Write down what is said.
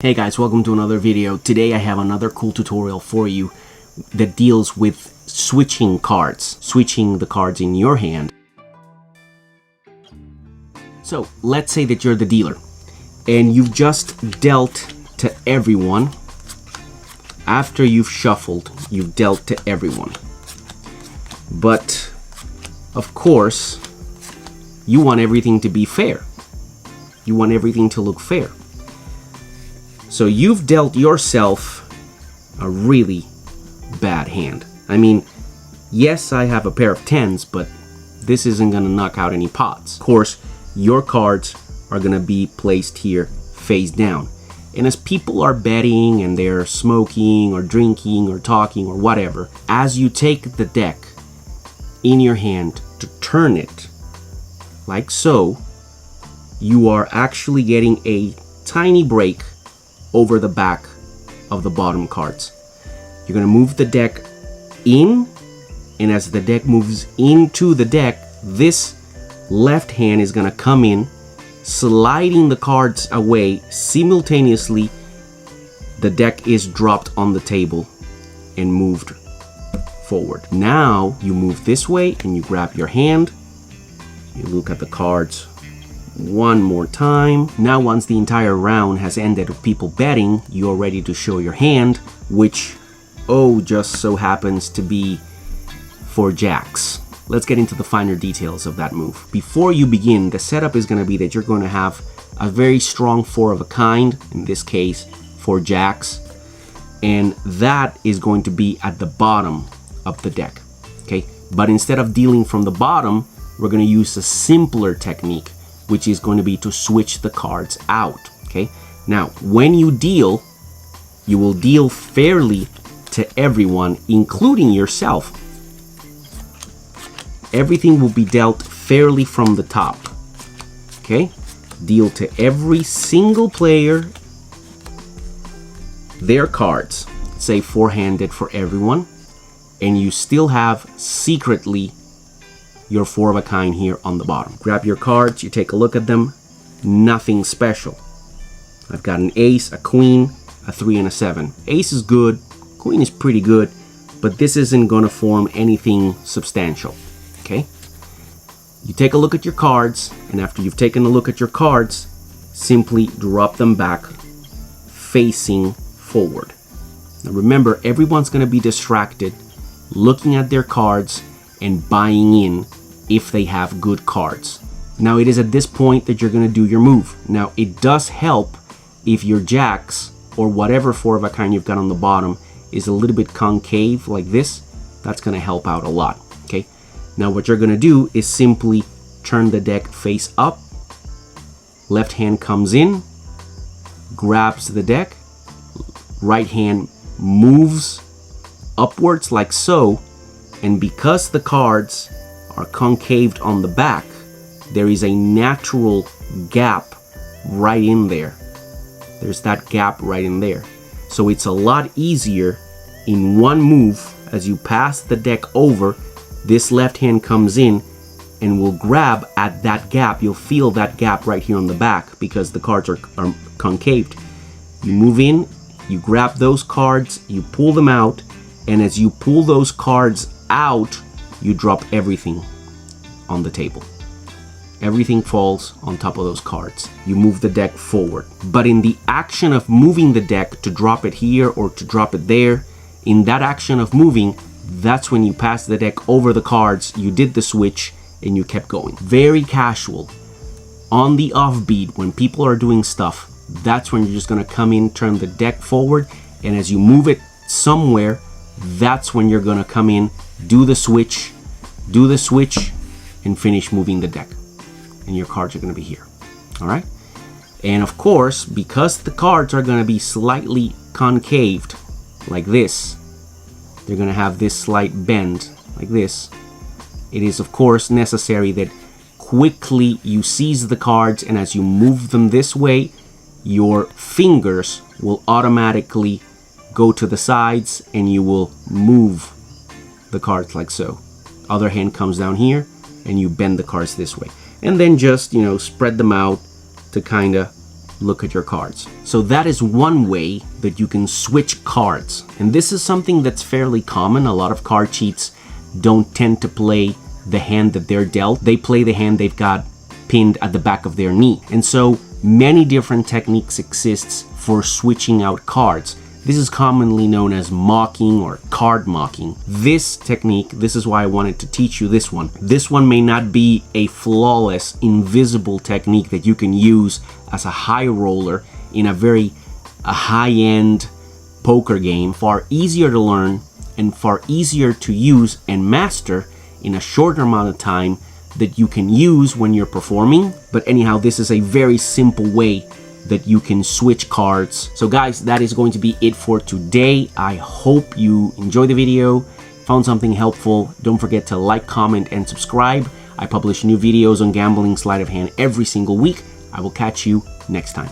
Hey guys, welcome to another video. Today I have another cool tutorial for you that deals with switching cards, switching the cards in your hand. So let's say that you're the dealer and you've just dealt to everyone. After you've shuffled, you've dealt to everyone. But of course, you want everything to be fair. You want everything to look fair. So you've dealt yourself a really bad hand. I mean, yes, I have a pair of 10s, but this isn't gonna knock out any pots. Of course, your cards are gonna be placed here face down. And as people are betting and they're smoking or drinking or talking or whatever, as you take the deck in your hand to turn it like so, you are actually getting a tiny break over the back of the bottom cards. You're gonna move the deck in, and as the deck moves into the deck, this left hand is gonna come in, sliding the cards away. Simultaneously, the deck is dropped on the table and moved forward. Now you move this way and you grab your hand, you look at the cards one more time. Now once the entire round has ended of people betting, you're ready to show your hand, which just so happens to be for jacks. Let's get into the finer details of that move. Before you begin, the setup is going to be that you're going to have a very strong four of a kind, in this case for jacks, and that is going to be at the bottom of the deck. Okay, but instead of dealing from the bottom, we're going to use a simpler technique, which is going to be to switch the cards out. Okay, now when you deal, you will deal fairly to everyone, including yourself. Everything will be dealt fairly from the top. Okay, deal to every single player their cards, say four-handed for everyone, and you still have secretly your four of a kind here on the bottom. Grab your cards, you take a look at them, nothing special. I've got an ace, a queen, a 3, and a 7. Ace is good, queen is pretty good, but this isn't gonna form anything substantial, okay? You take a look at your cards, and after you've taken a look at your cards, simply drop them back facing forward. Now remember, everyone's gonna be distracted looking at their cards and buying in if they have good cards. Now it is at this point that you're gonna do your move. Now it does help if your jacks or whatever four of a kind you've got on the bottom is a little bit concave like this. That's gonna help out a lot, okay? Now what you're gonna do is simply turn the deck face up. Left hand comes in, grabs the deck, right hand moves upwards like so, and because the cards are concaved on the back, there is a natural gap right in there. There's that gap right in there. So it's a lot easier in one move. As you pass the deck over, this left hand comes in and will grab at that gap. You'll feel that gap right here on the back because the cards are concaved. You move in, you grab those cards, you pull them out, and as you pull those cards out, you drop everything on the table. Everything falls on top of those cards. You move the deck forward. But in the action of moving the deck to drop it here or to drop it there, in that action of moving, that's when you pass the deck over the cards, you did the switch, and you kept going. Very casual. On the offbeat, when people are doing stuff, that's when you're just gonna come in, turn the deck forward, and as you move it somewhere, that's when you're gonna come in, do the switch, and finish moving the deck. And your cards are gonna be here, all right? And of course, because the cards are gonna be slightly concaved, like this, they're gonna have this slight bend, like this. It is of course necessary that quickly you seize the cards, and as you move them this way, your fingers will automatically go to the sides and you will move the cards like so. Other hand comes down here and you bend the cards this way, and then just spread them out to kind of look at your cards. So that is one way that you can switch cards. And this is something that's fairly common. A lot of card cheats don't tend to play the hand that they're dealt. They play the hand they've got pinned at the back of their knee. And so many different techniques exists for switching out cards. This is commonly known as mocking or card mocking. This technique, this is why I wanted to teach you this one. This one may not be a flawless, invisible technique that you can use as a high roller in a very high-end poker game. Far easier to learn and far easier to use and master in a shorter amount of time that you can use when you're performing. But anyhow, this is a very simple way that you can switch cards. So guys, that is going to be it for today. I hope you enjoyed the video, found something helpful. Don't forget to like, comment, and subscribe. I publish new videos on gambling sleight of hand every single week. I will catch you next time.